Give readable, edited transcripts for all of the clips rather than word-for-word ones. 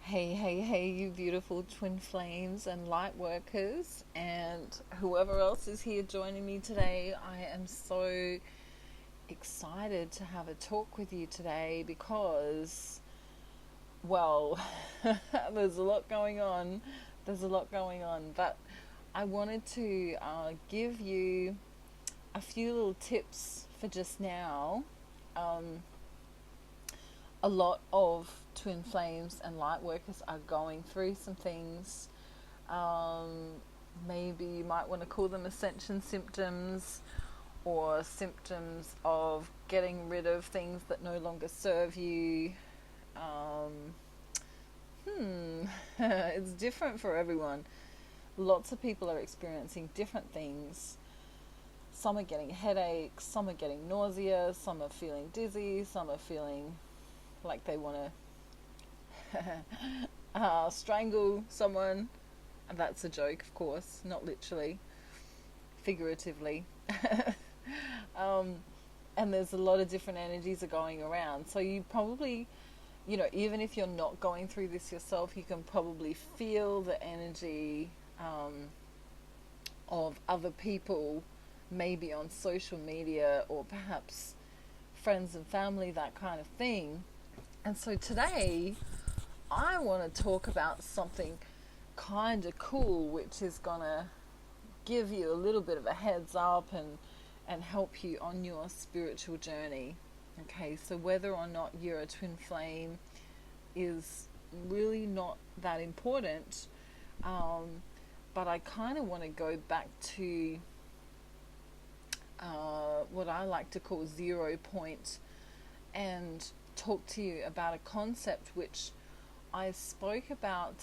Hey, hey, hey, you beautiful twin flames and light workers, and whoever else is here joining me today. I am so excited to have a talk with you today because, well, there's a lot going on. There's a lot going on, but I wanted to give you a few little tips for just now. Um, a lot of twin flames and light workers are going through some things. Um, Maybe you might want to call them ascension symptoms or symptoms of getting rid of things that no longer serve you. Um, it's different for everyone. Lots of people are experiencing different things. Some are getting headaches, some are getting nausea, some are feeling dizzy, some are feeling like they want to strangle someone. And that's a joke, of course, not literally, figuratively. um, and there's a lot of different energies are going around. So you probably, even if you're not going through this yourself, you can probably feel the energy of other people, maybe on social media or perhaps friends and family, that kind of thing. And so today, I want to talk about something kind of cool, which is going to give you a little bit of a heads up and help you on your spiritual journey. Okay, so whether or not you're a twin flame is really not that important, but I kind of want to go back to what I like to call 0 point and talk to you about a concept which I spoke about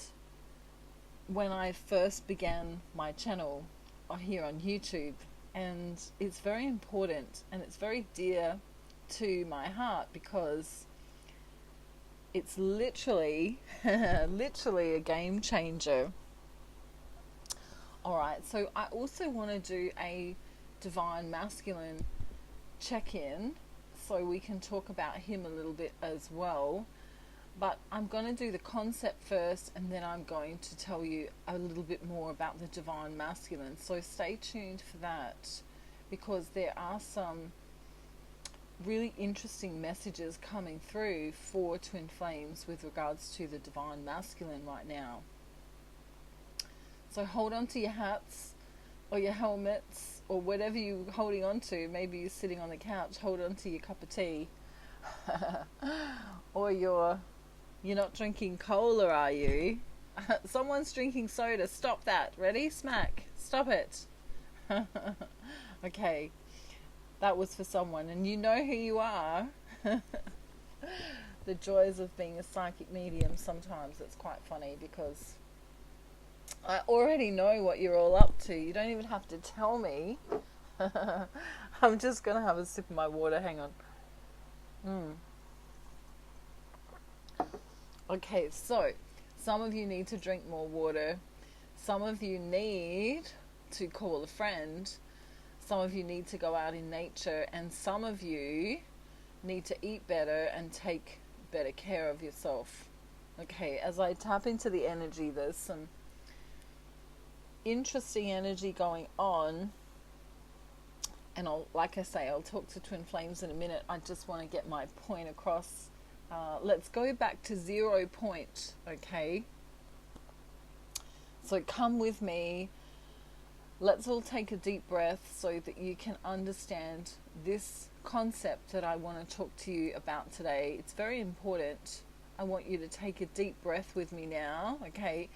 when I first began my channel here on YouTube, and it's very important and it's very dear to my heart because it's literally literally a game changer. Alright, so I also want to do a divine masculine check-in so we can talk about him a little bit as well. But I'm going to do the concept first, and then I'm going to tell you a little bit more about the divine masculine. So stay tuned for that, because there are some really interesting messages coming through for twin flames with regards to the divine masculine right now. So hold on to your hats or your helmets or whatever you're holding on to. Maybe you're sitting on the couch, hold on to your cup of tea. Or you're not drinking cola, are you? Someone's drinking soda. Stop that. Ready? Smack. Stop it. Okay. That was for someone. And you know who you are. The joys of being a psychic medium. Sometimes it's quite funny because I already know what you're all up to. You don't even have to tell me. I'm just going to have a sip of my water. Hang on. Okay, so some of you need to drink more water. Some of you need to call a friend. Some of you need to go out in nature. And some of you need to eat better and take better care of yourself. Okay, as I tap into the energy, there's some interesting energy going on. And like I say, I'll talk to twin flames in a minute. I just want to get my point across. Let's go back to 0 point, okay? So come with me. Let's all take a deep breath so that you can understand this concept that I want to talk to you about today. It's very important. I want you to take a deep breath with me now, okay?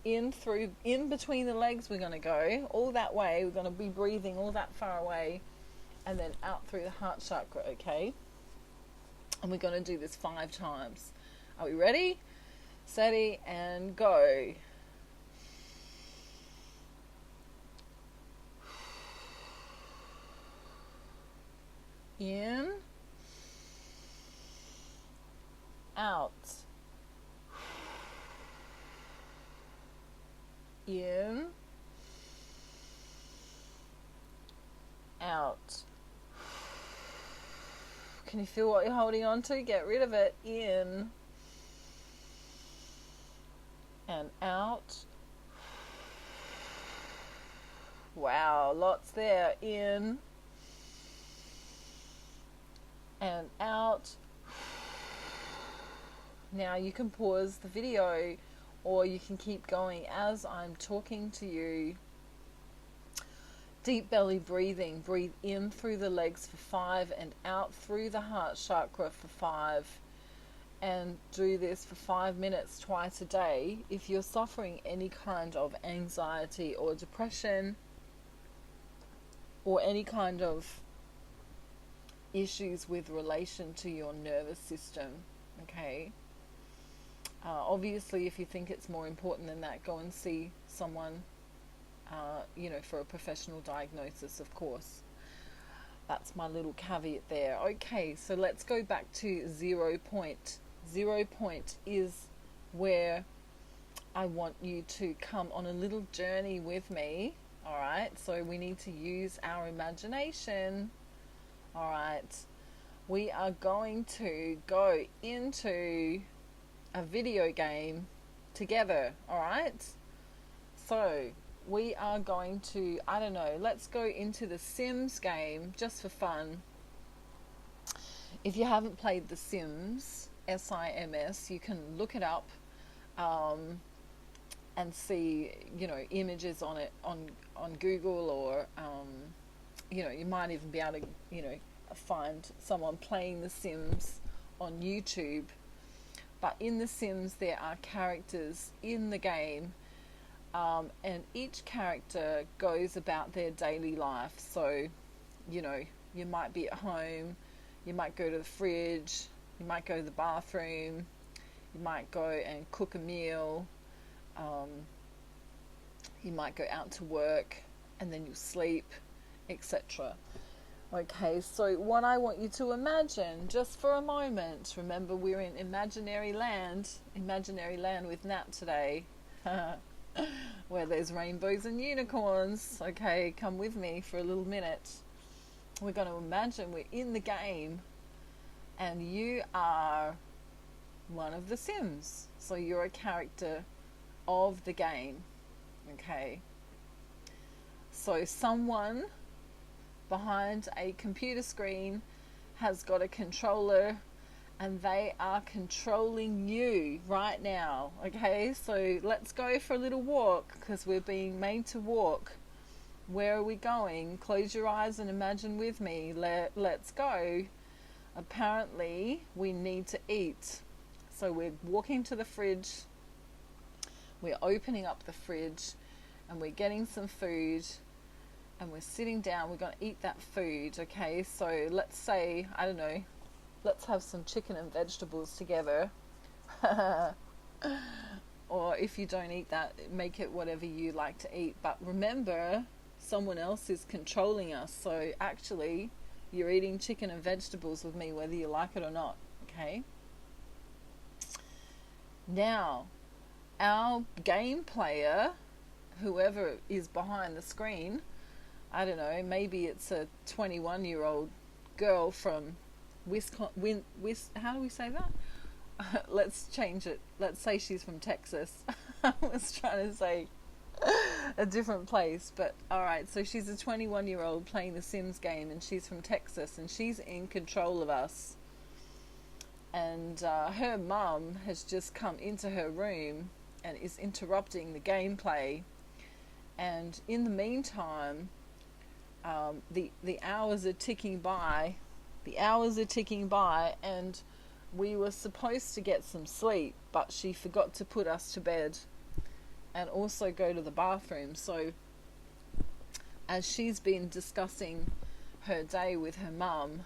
In between the legs we're going to go all that way. We're going to be breathing all that far away, and then out through the heart chakra, okay? And we're going to do this 5 times. Are we ready? Steady and go. In, out. In, out. Can you feel what you're holding on to? Get rid of it. In, and out. Wow, lots there. In and out. Now you can pause the video or you can keep going as I'm talking to you. Deep belly breathing. Breathe in through the legs for 5 and out through the heart chakra for 5. And do this for 5 minutes twice a day. If you're suffering any kind of anxiety or depression or any kind of issues with relation to your nervous system, okay? Obviously, if you think it's more important than that, go and see someone, for a professional diagnosis, of course. That's my little caveat there. Okay, so let's go back to 0 point. 0 point is where I want you to come on a little journey with me. All right, so we need to use our imagination. All right, we are going to go into a video game together. All right, so we are going to, I don't know, let's go into the Sims game just for fun. If you haven't played The Sims, SIMS, you can look it up and see, images on it on Google, or you might even be able to, find someone playing The Sims on YouTube. But in The Sims, there are characters in the game, and each character goes about their daily life. So, you might be at home, you might go to the fridge, you might go to the bathroom, you might go and cook a meal, you might go out to work, and then you sleep, etc. Okay, so what I want you to imagine, just for a moment, remember we're in imaginary land with Nat today, where there's rainbows and unicorns. Okay, come with me for a little minute. We're going to imagine we're in the game and you are one of the Sims. So you're a character of the game. Okay. So someone behind a computer screen has got a controller and they are controlling you right now. Okay, so let's go for a little walk because we're being made to walk. Where are we going? Close your eyes and imagine with me. Let's go. Apparently we need to eat. So we're walking to the fridge, we're opening up the fridge and we're getting some food and we're sitting down, we're going to eat that food. Okay, so let's say, I don't know, let's have some chicken and vegetables together. Or if you don't eat that, make it whatever you like to eat. But remember, someone else is controlling us. So actually, you're eating chicken and vegetables with me, whether you like it or not. Okay? Now, our game player, whoever is behind the screen, I don't know, maybe it's a 21-year-old girl from Wisconsin. How do we say that? Let's change it. Let's say she's from Texas. I was trying to say a different place, but alright, so she's a 21-year-old playing the Sims game and she's from Texas and she's in control of us. And her mum has just come into her room and is interrupting the gameplay. And in the meantime, the hours are ticking by. And we were supposed to get some sleep, but she forgot to put us to bed and also go to the bathroom. So as she's been discussing her day with her mum,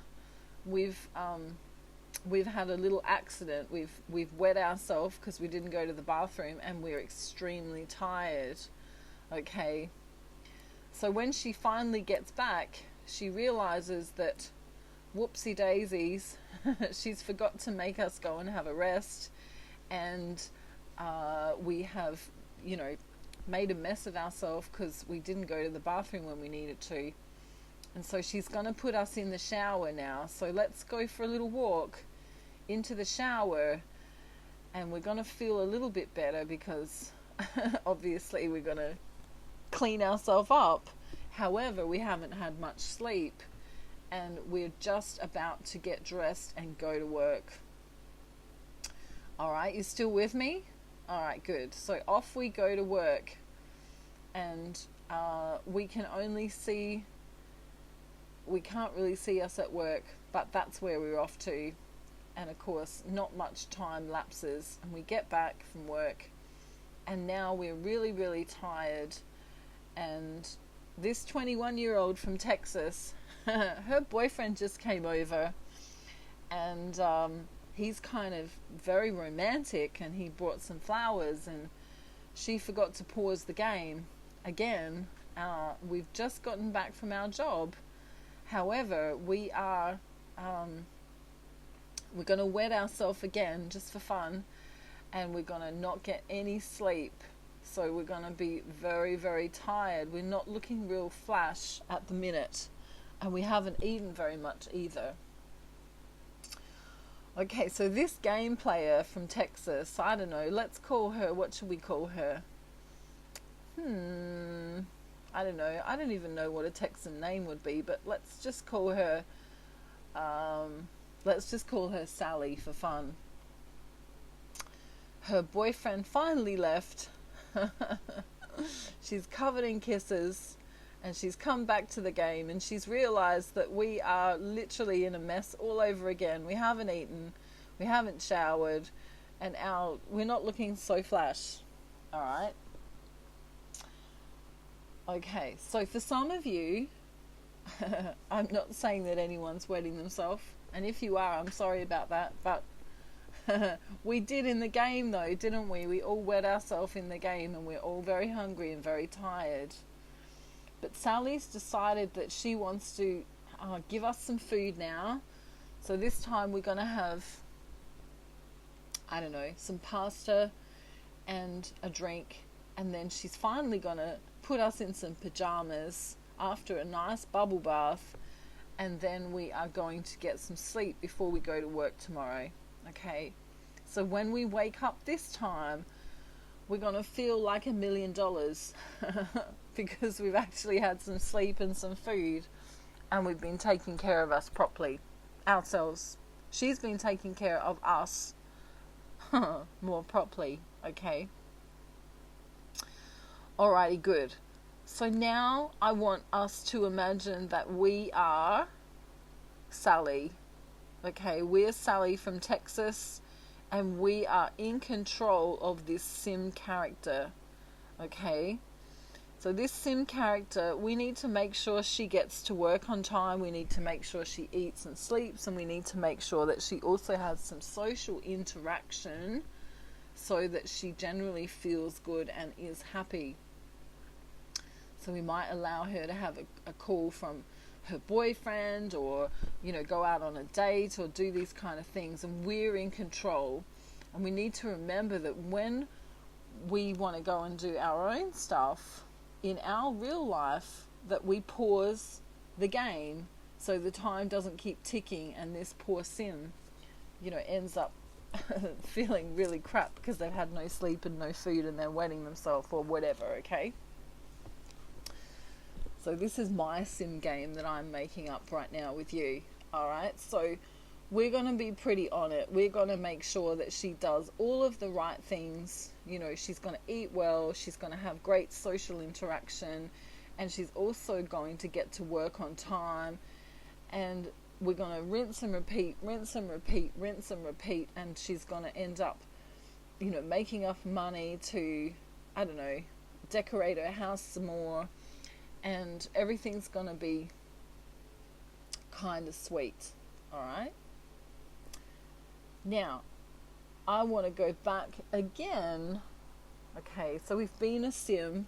we've had a little accident. We've wet ourselves because we didn't go to the bathroom and we're extremely tired. Okay, so when she finally gets back, she realizes that whoopsie daisies, she's forgot to make us go and have a rest, and we have, made a mess of ourselves because we didn't go to the bathroom when we needed to. And so she's going to put us in the shower now. So let's go for a little walk into the shower and we're going to feel a little bit better because obviously we're going to clean ourselves up. However, we haven't had much sleep, and we're just about to get dressed and go to work. All right, you still with me? All right, good. So off we go to work, and we can't really see us at work, but that's where we're off to. And of course, not much time lapses, and we get back from work, and now we're really, really tired. And this 21-year-old from Texas, her boyfriend just came over, and he's kind of very romantic, and he brought some flowers, and she forgot to pause the game again. We've just gotten back from our job. However, we're going to wet ourselves again just for fun, and we're going to not get any sleep. So we're going to be very, very tired. We're not looking real flash at the minute, and we haven't eaten very much either. Okay, so this game player from Texas, I don't know, let's call her, what should we call her? I don't know. I don't even know what a Texan name would be, but let's just call her Sally for fun. Her boyfriend finally left. She's covered in kisses, and she's come back to the game, and she's realized that we are literally in a mess all over again. We haven't eaten, we haven't showered, and we're not looking so flash. All right. Okay, so for some of you, I'm not saying that anyone's wetting themselves, and if you are, I'm sorry about that, but we did in the game though, didn't we? We all wet ourselves in the game, and we're all very hungry and very tired. But Sally's decided that she wants to give us some food now. So this time we're going to have, I don't know, some pasta and a drink, and then she's finally going to put us in some pajamas after a nice bubble bath, and then we are going to get some sleep before we go to work tomorrow. Okay, so when we wake up this time, we're going to feel like $1 million because we've actually had some sleep and some food, and we've been taking care of us properly, ourselves. She's been taking care of us more properly. Okay, alrighty, good. So now I want us to imagine that we are Sally. Okay, we're Sally from Texas, and we are in control of this sim character. Okay, so this sim character, we need to make sure she gets to work on time, we need to make sure she eats and sleeps, and we need to make sure that she also has some social interaction so that she generally feels good and is happy. So we might allow her to have a call from her boyfriend, or go out on a date, or do these kind of things, and we're in control. And we need to remember that when we want to go and do our own stuff in our real life, that we pause the game so the time doesn't keep ticking, and this poor sim ends up feeling really crap because they've had no sleep and no food, and they're wetting themselves or whatever. Okay, so this is my sim game that I'm making up right now with you. Alright, so we're going to be pretty on it. We're going to make sure that she does all of the right things. She's going to eat well, she's going to have great social interaction, and she's also going to get to work on time. And we're going to rinse and repeat, rinse and repeat, rinse and repeat, and she's going to end up, making enough money to, I don't know, decorate her house some more. And everything's going to be kind of sweet. Alright? Now, I want to go back again. Okay, so we've been a sim.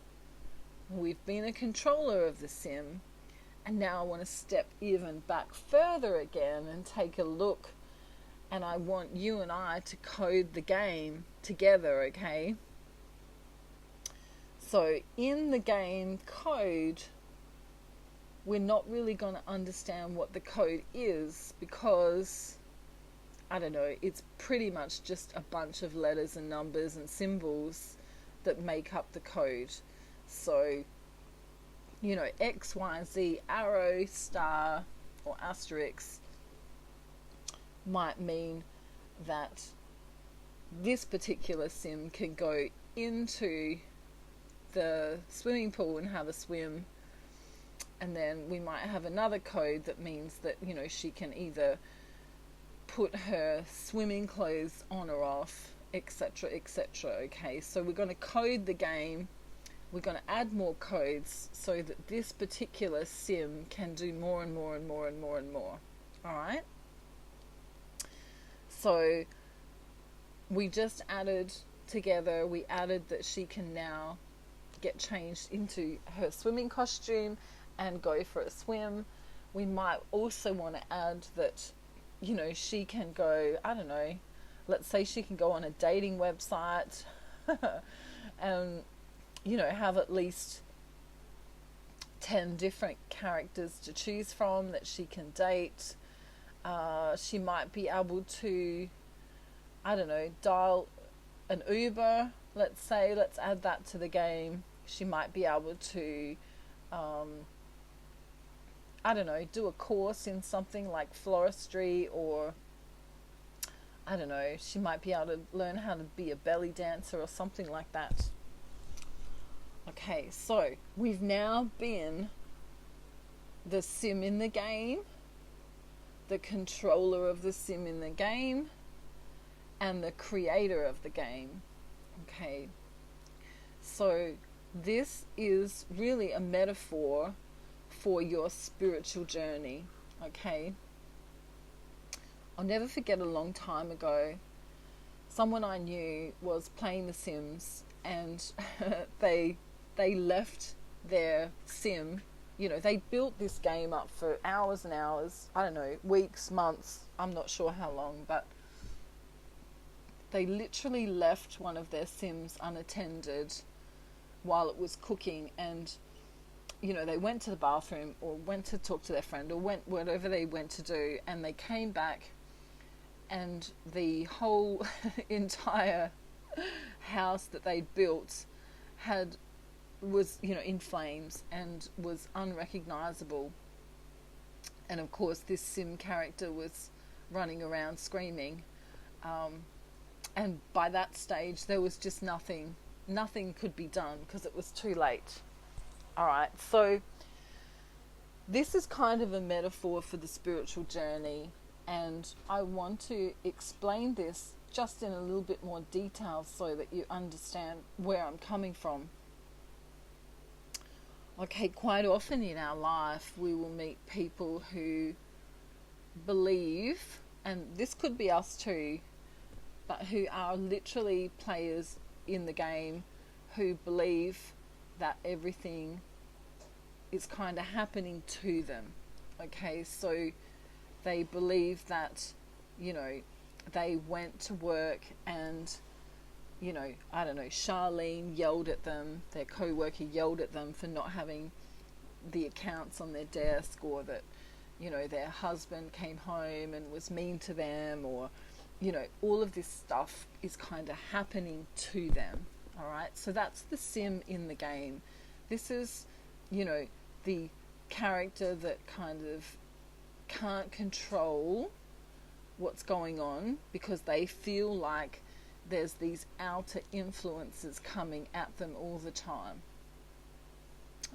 We've been a controller of the sim. And now I want to step even back further again and take a look. And I want you and I to code the game together, okay? So in the game code, we're not really going to understand what the code is, because I don't know, it's pretty much just a bunch of letters and numbers and symbols that make up the code. So, you know, X, Y, Z, arrow, star, or asterisk might mean that this particular sim can go into the swimming pool and have a swim, and then we might have another code that means that, you know, she can either put her swimming clothes on or off, etc., etc. Okay, so we're going to code the game. We're going to add more codes so that this particular sim can do more and more and more and more and more. All right, so we just added together, we added that she can now get changed into her swimming costume and go for a swim. We might also want to add that, you know, she can go, I don't know, let's say she can go on a dating website and, you know, have at least 10 different characters to choose from that she can date. She might be able to, I don't know, dial an Uber, let's say, let's add that to the game. She might be able to, I don't know, do a course in something like floristry, or, I don't know, she might be able to learn how to be a belly dancer or something like that. Okay, so we've now been the sim in the game, the controller of the sim in the game, and the creator of the game. Okay, so this is really a metaphor for your spiritual journey. Okay, I'll never forget, a long time ago, someone I knew was playing The Sims, and they left their sim. You know, they built this game up for hours and hours, I don't know, weeks, months, I'm not sure how long, but they literally left one of their sims unattended while it was cooking, and, you know, they went to the bathroom or went to talk to their friend or went whatever they went to do, and they came back and the whole entire house that they'd built was, you know, in flames and was unrecognizable. And of course this sim character was running around screaming, and by that stage there was just nothing could be done because it was too late. All right, so this is kind of a metaphor for the spiritual journey, and I want to explain this just in a little bit more detail so that you understand where I'm coming from. Okay, quite often in our life we will meet people who believe, and this could be us too, but who are literally players in the game, who believe that everything is kind of happening to them. Okay, so they believe that, you know, they went to work and, you know, I don't know, Charlene yelled at them, their co-worker yelled at them for not having the accounts on their desk, or that, you know, their husband came home and was mean to them, or, you know, all of this stuff is kind of happening to them. All right, so that's the sim in the game. This is, you know, the character that kind of can't control what's going on because they feel like there's these outer influences coming at them all the time.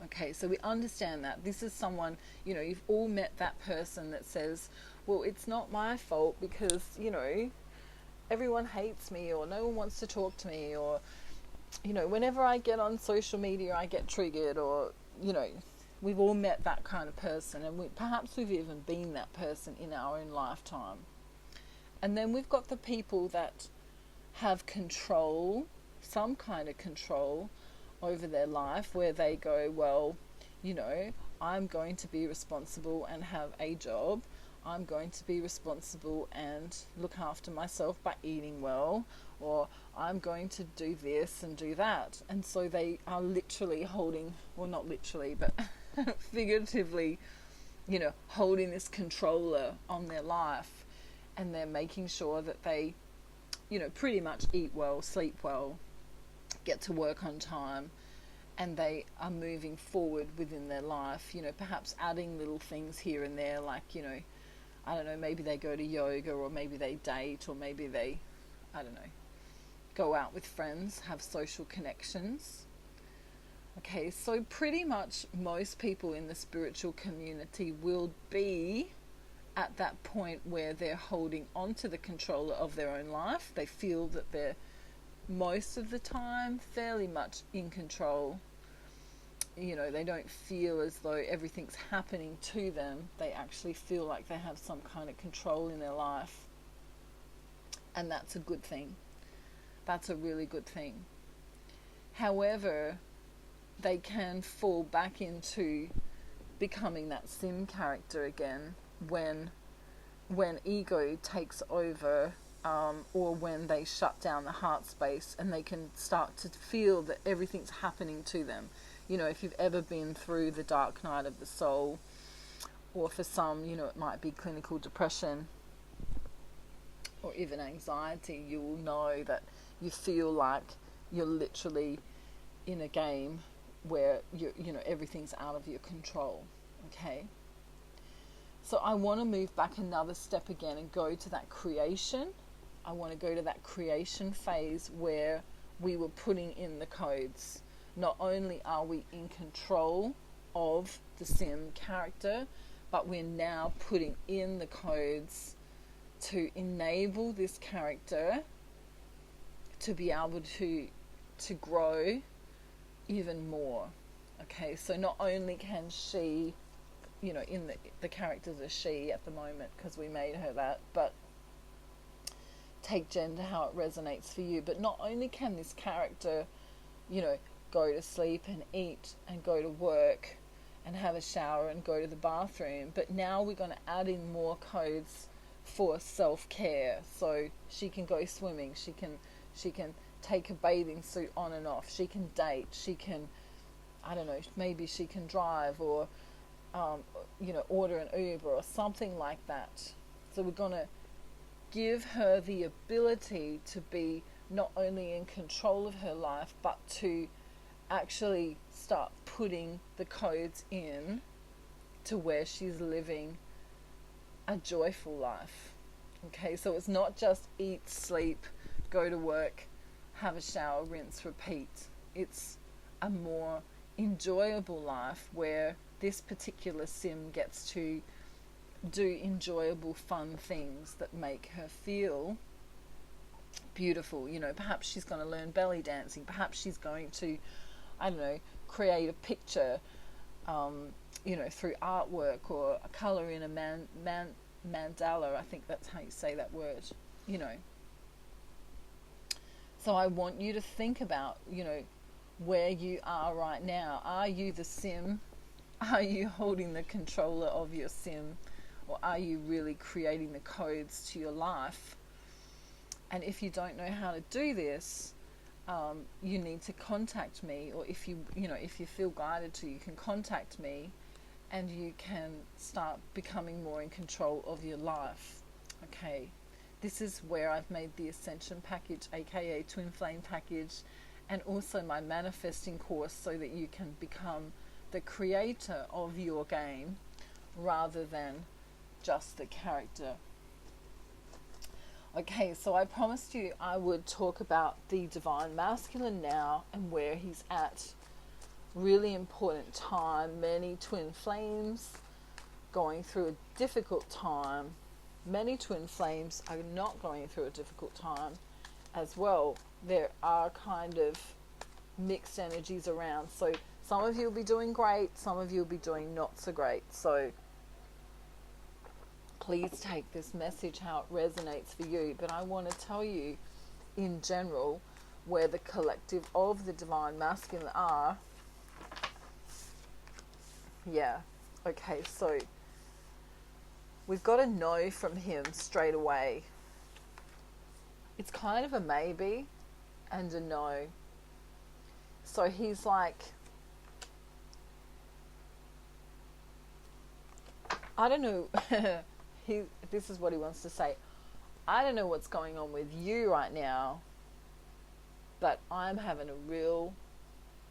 Okay, so we understand that. This is someone, you know, you've all met that person that says, well, it's not my fault because, you know, everyone hates me, or no one wants to talk to me, or, you know, whenever I get on social media I get triggered, or, you know, we've all met that kind of person, and perhaps we've even been that person in our own lifetime. And then we've got the people that have control, some kind of control over their life, where they go, well, you know, I'm going to be responsible and have a job. I'm going to be responsible and look after myself by eating well, or I'm going to do this and do that. And so they are literally holding, well, not literally, but figuratively, you know, holding this controller on their life. and they're making sure that they, pretty much eat well, sleep well, get to work on time, and they are moving forward within their life, perhaps adding little things here and there, like, I don't know, maybe they go to yoga, or maybe they date, or maybe they, I don't know, go out with friends, have social connections. Okay, so pretty much most people in the spiritual community will be at that point where they're holding on to the control of their own life. They feel that they're most of the time fairly much in control. They don't feel as though everything's happening to them. They actually feel like they have some kind of control in their life. And that's a good thing. That's a really good thing. However, they can fall back into becoming that sim character again when ego takes over, or when they shut down the heart space, and they can start to feel that everything's happening to them. If you've ever been through the dark night of the soul, or for some, it might be clinical depression or even anxiety, you will know that you feel like you're literally in a game where everything's out of your control. Okay, so I want to move back another step again and go to that creation. I want to go to that creation phase where we were putting in the codes. Not only are we in control of the sim character, but we're now putting in the codes to enable this character to be able to grow even more. Okay, so not only can she, in the character's a she at the moment because we made her that, but take gender how it resonates for you. But not only can this character, go to sleep and eat and go to work and have a shower and go to the bathroom, but now we're going to add in more codes for self-care. So she can go swimming, she can take a bathing suit on and off, she can date, she can, I don't know, maybe she can drive, or order an Uber or something like that. So we're going to give her the ability to be not only in control of her life, but to actually start putting the codes in to where she's living a joyful life. Okay, so it's not just eat, sleep, go to work, have a shower, rinse, repeat. It's a more enjoyable life where this particular sim gets to do enjoyable, fun things that make her feel beautiful. Perhaps she's going to learn belly dancing. Perhaps she's going to, I don't know, create a picture, through artwork, or a colour in a mandala. I think that's how you say that word. So I want you to think about, where you are right now. Are you the sim? Are you holding the controller of your sim? Or are you really creating the codes to your life? And if you don't know how to do this, you need to contact me, or if you feel guided to, you can contact me, and you can start becoming more in control of your life. Okay, this is where I've made the Ascension package, aka Twin Flame package, and also my manifesting course, so that you can become the creator of your game rather than just the character. Okay, so I promised you I would talk about the Divine Masculine now and where he's at. Really important time. Many twin flames going through a difficult time. Many twin flames are not going through a difficult time as well. There are kind of mixed energies around. So some of you will be doing great, some of you will be doing not so great. So please take this message how it resonates for you. But I want to tell you in general where the collective of the Divine Masculine are. Yeah, okay, so we've got a no from him straight away. It's kind of a maybe and a no. So he's like, I don't know, this is what he wants to say. I don't know what's going on with you right now, but I'm having a real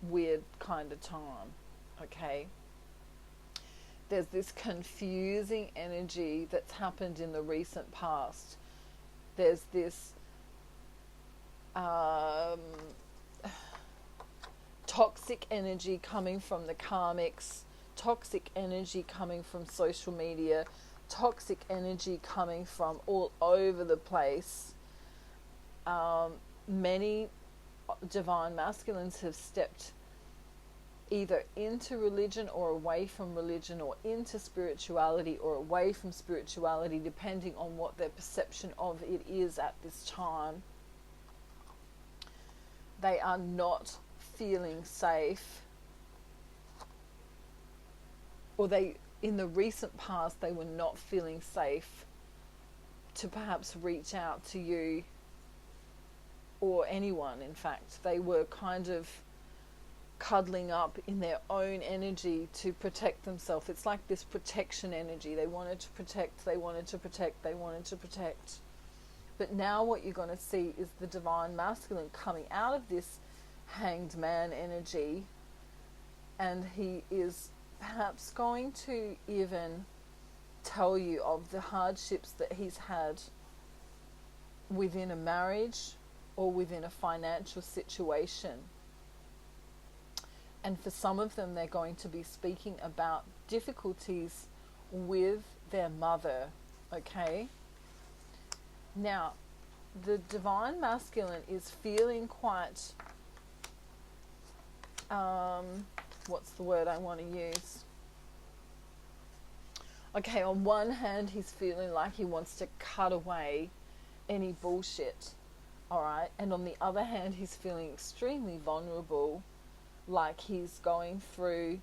weird kind of time, okay? There's this confusing energy that's happened in the recent past. There's this toxic energy coming from the karmics, toxic energy coming from social media, toxic energy coming from all over the place. Many divine masculines have stepped either into religion or away from religion, or into spirituality or away from spirituality, depending on what their perception of it is at this time. They are not feeling safe, or in the recent past, they were not feeling safe to perhaps reach out to you or anyone. In fact, they were kind of cuddling up in their own energy to protect themselves. It's like this protection energy. They wanted to protect, they wanted to protect, they wanted to protect. But now what you're going to see is the divine masculine coming out of this hanged man energy, and he is perhaps going to even tell you of the hardships that he's had within a marriage or within a financial situation. And for some of them, they're going to be speaking about difficulties with their mother, okay? Now, the divine masculine is feeling quite, what's the word I want to use? Okay, on one hand, he's feeling like he wants to cut away any bullshit, all right? And on the other hand, he's feeling extremely vulnerable, like he's going through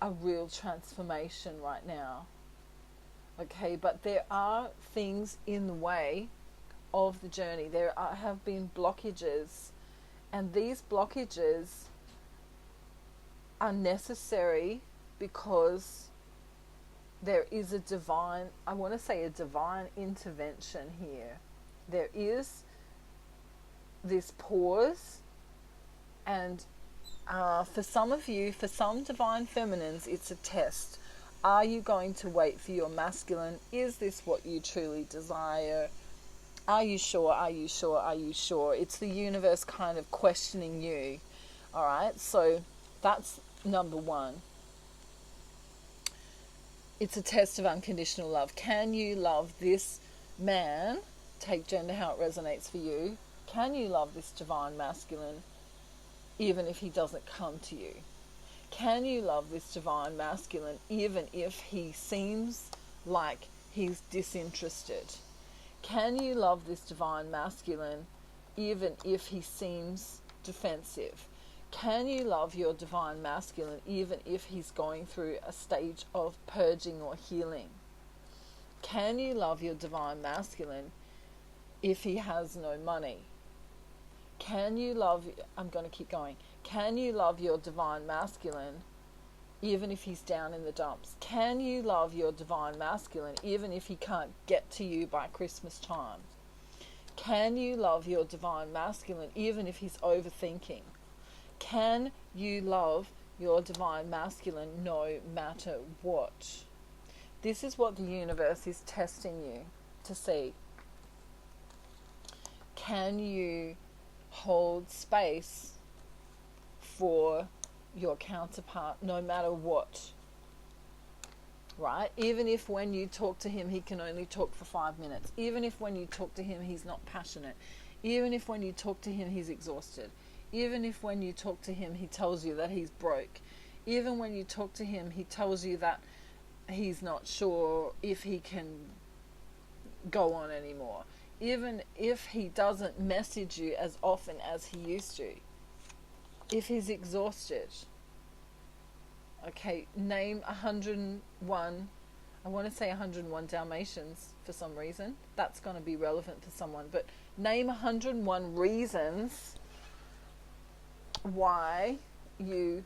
a real transformation right now. Okay, but there are things in the way of the journey. Have been blockages, and these blockages are necessary because there is a divine, I want to say a divine intervention here. There is this pause, and for some of you, for some divine feminines, it's a test. Are you going to wait for your masculine? Is this what you truly desire? Are you sure? Are you sure? Are you sure? It's the universe kind of questioning you. All right, so that's number one. It's a test of unconditional love. Can you love this man? Take gender how it resonates for you. Can you love this divine masculine even if he doesn't come to you? Can you love this divine masculine even if he seems like he's disinterested? Can you love this divine masculine even if he seems defensive? Can you love your divine masculine even if he's going through a stage of purging or healing? Can you love your divine masculine if he has no money? Can you love, I'm going to keep going. Can you love your divine masculine even if he's down in the dumps? Can you love your divine masculine even if he can't get to you by Christmas time? Can you love your divine masculine even if he's overthinking? Can you love your divine masculine no matter what? This is what the universe is testing you to see. Can you hold space for your counterpart no matter what? Right? Even if when you talk to him, he can only talk for 5 minutes. Even if when you talk to him, he's not passionate. Even if when you talk to him, he's exhausted. Even if when you talk to him, he tells you that he's broke. Even when you talk to him, he tells you that he's not sure if he can go on anymore. Even if he doesn't message you as often as he used to. If he's exhausted. Okay, name 101, I want to say 101 Dalmatians for some reason. That's going to be relevant for someone. But name 101 reasons why you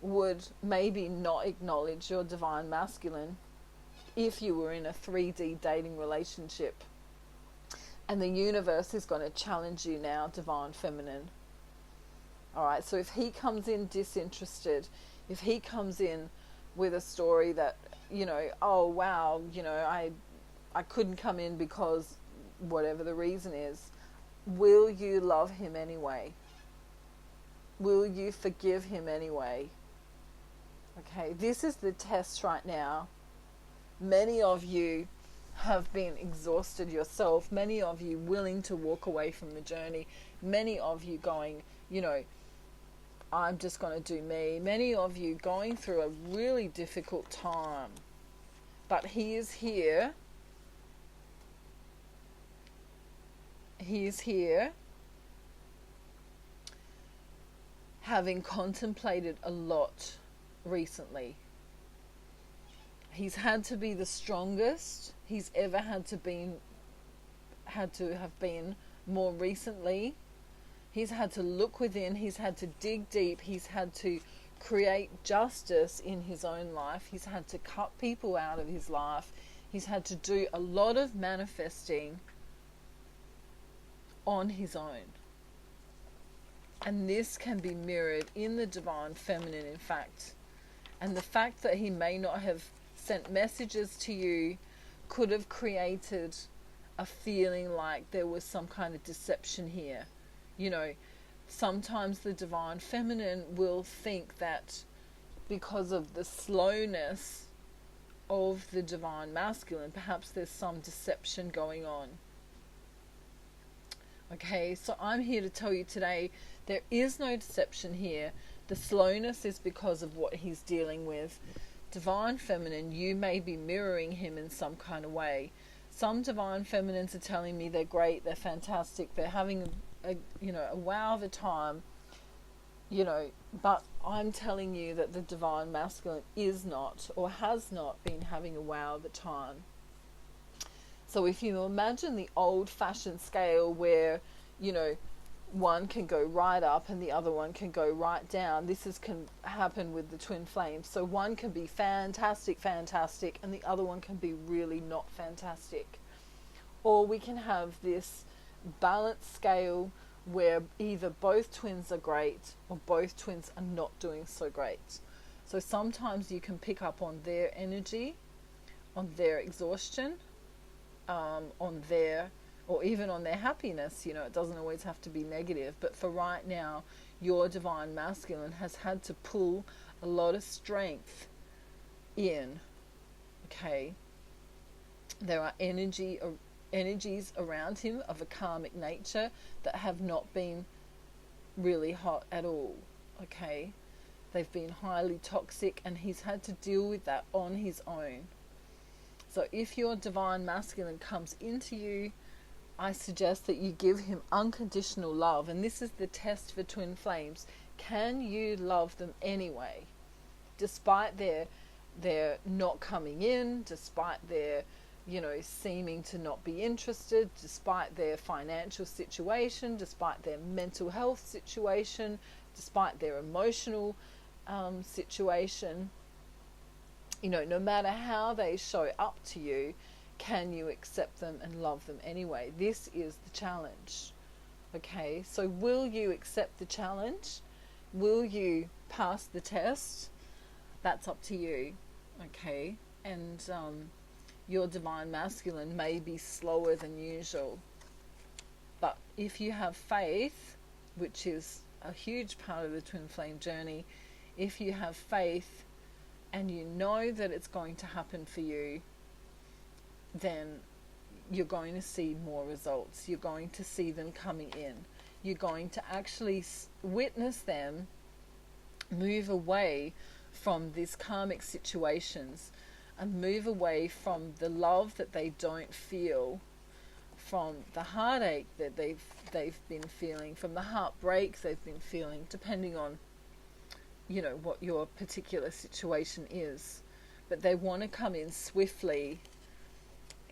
would maybe not acknowledge your divine masculine if you were in a 3D dating relationship. And the universe is going to challenge you now, divine feminine. All right, so if he comes in disinterested, if he comes in with a story that, oh wow, I couldn't come in because whatever the reason is, will you love him anyway? Will you forgive him anyway? Okay, this is the test right now. Many of you have been exhausted yourself. Many of you willing to walk away from the journey. Many of you going, I'm just going to do me. Many of you going through a really difficult time. But he is here. He is here, having contemplated a lot recently. He's had to be the strongest he's ever had to have been more recently. He's had to look within, he's had to dig deep, he's had to create justice in his own life, he's had to cut people out of his life, he's had to do a lot of manifesting on his own. And this can be mirrored in the divine feminine, in fact. And the fact that he may not have sent messages to you could have created a feeling like there was some kind of deception here. Sometimes the divine feminine will think that because of the slowness of the divine masculine, perhaps there's some deception going on. Okay, so I'm here to tell you today, there is no deception here. The slowness is because of what he's dealing with. Divine feminine, you may be mirroring him in some kind of way. Some divine feminines are telling me they're great, they're fantastic, they're having a wow of a time, but I'm telling you that the divine masculine is not, or has not been having a wow of a time. So if you imagine the old-fashioned scale where, one can go right up and the other one can go right down, this can happen with the twin flames. So one can be fantastic, and the other one can be really not fantastic. Or we can have this balanced scale where either both twins are great or both twins are not doing so great. So sometimes you can pick up on their energy, on their exhaustion, on their, or even on their happiness. It doesn't always have to be negative, but for right now, your divine masculine has had to pull a lot of strength in. Okay, there are energies around him of a karmic nature that have not been really hot at all. Okay, they've been highly toxic, and he's had to deal with that on his own. So if your divine masculine comes into you, I suggest that you give him unconditional love. And this is the test for twin flames. Can you love them anyway? Despite their not coming in, despite their, seeming to not be interested, despite their financial situation, despite their mental health situation, despite their emotional situation. No matter how they show up to you, can you accept them and love them anyway? This is the challenge. Okay, so will you accept the challenge? Will you pass the test? That's up to you. Okay, and your divine masculine may be slower than usual, but if you have faith, which is a huge part of the twin flame journey, if you have faith and you know that it's going to happen for you, then you're going to see more results. You're going to see them coming in. You're going to actually witness them move away from these karmic situations and move away from the love that they don't feel, from the heartache that they've been feeling, from the heartbreak they've been feeling, depending on what your particular situation is. But they want to come in swiftly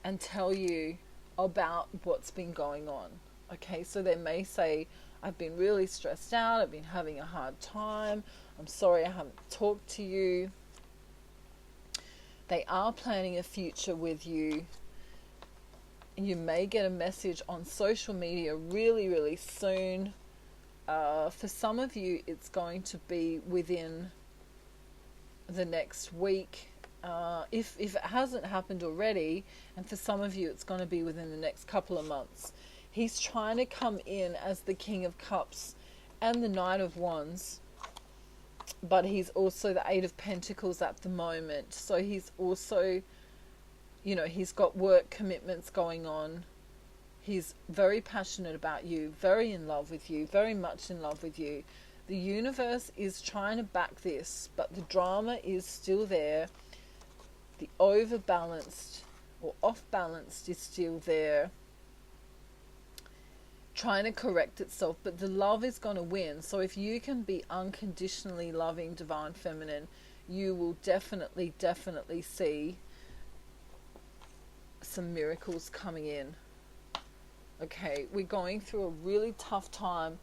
and tell you about what's been going on. Okay, so they may say, I've been really stressed out, I've been having a hard time, I'm sorry I haven't talked to you. They are planning a future with you. You may get a message on social media really, really soon. For some of you, it's going to be within the next week. If it hasn't happened already, and for some of you, it's going to be within the next couple of months. He's trying to come in as the King of Cups and the Knight of Wands, but he's also the Eight of Pentacles at the moment. So he's also, he's got work commitments going on. He's very passionate about you, very in love with you, very much in love with you. The universe is trying to back this, but the drama is still there. The overbalanced or off-balanced is still there, trying to correct itself, but the love is going to win. So if you can be unconditionally loving Divine Feminine, you will definitely see some miracles coming in. Okay, we're going through a really tough time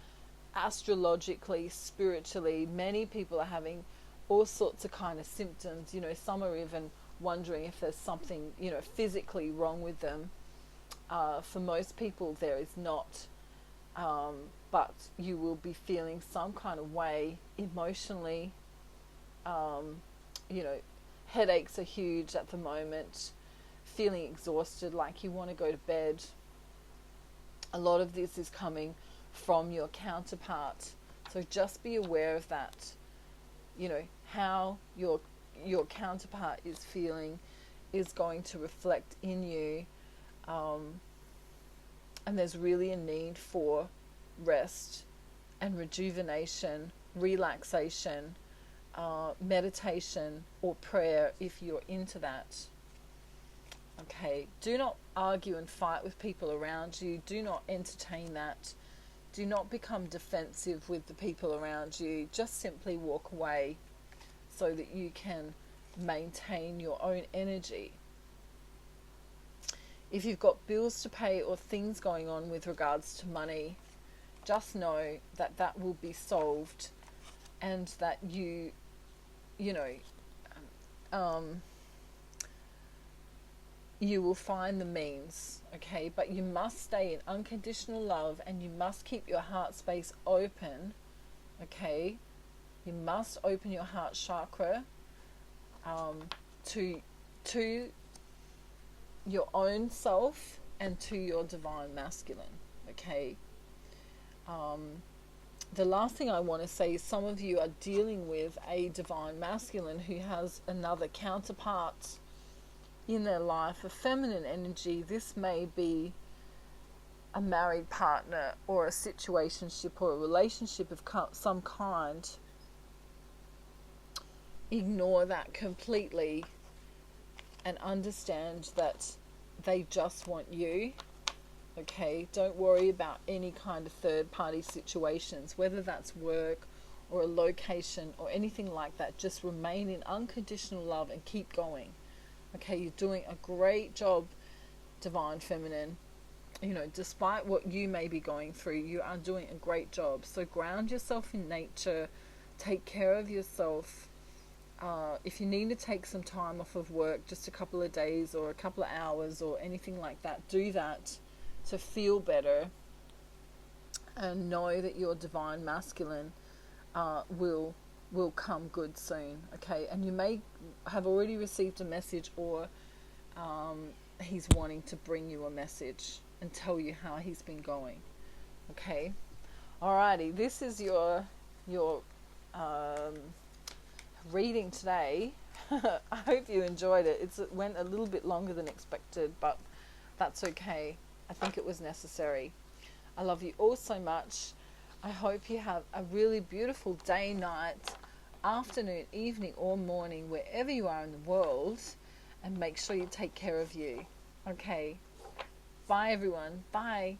astrologically, spiritually. Many people are having all sorts of kind of symptoms. Some are even wondering if there's something, physically wrong with them. For most people, there is not. But you will be feeling some kind of way emotionally. Headaches are huge at the moment. Feeling exhausted, like you want to go to bed. A lot of this is coming from your counterpart. So just be aware of that. How your counterpart is feeling is going to reflect in you. And there's really a need for rest and rejuvenation, relaxation, meditation or prayer if you're into that. Okay, do not argue and fight with people around you. Do not entertain that. Do not become defensive with the people around you. Just simply walk away so that you can maintain your own energy. If you've got bills to pay or things going on with regards to money, just know that that will be solved, and that you will find the means, okay? But you must stay in unconditional love, and you must keep your heart space open, okay? You must open your heart chakra to your own self and to your divine masculine, okay? The last thing I want to say is some of you are dealing with a divine masculine who has another counterpart in their life, a feminine energy. This may be a married partner or a situationship or a relationship of some kind. Ignore that completely and understand that they just want you. Okay, don't worry about any kind of third party situations, whether that's work or a location or anything like that. Just remain in unconditional love and keep going. Okay, you're doing a great job, Divine Feminine. Despite what you may be going through, you are doing a great job. So ground yourself in nature, take care of yourself. If you need to take some time off of work, just a couple of days or a couple of hours or anything like that, do that to feel better, and know that your divine masculine will come good soon, okay? And you may have already received a message, or he's wanting to bring you a message and tell you how he's been going, okay? Alrighty, this is your reading today. I hope you enjoyed it. It went a little bit longer than expected, but that's okay. I think it was necessary. I love you all so much. I hope you have a really beautiful day, night, afternoon, evening or morning, wherever you are in the world, and make sure you take care of you. Okay. Bye everyone. Bye.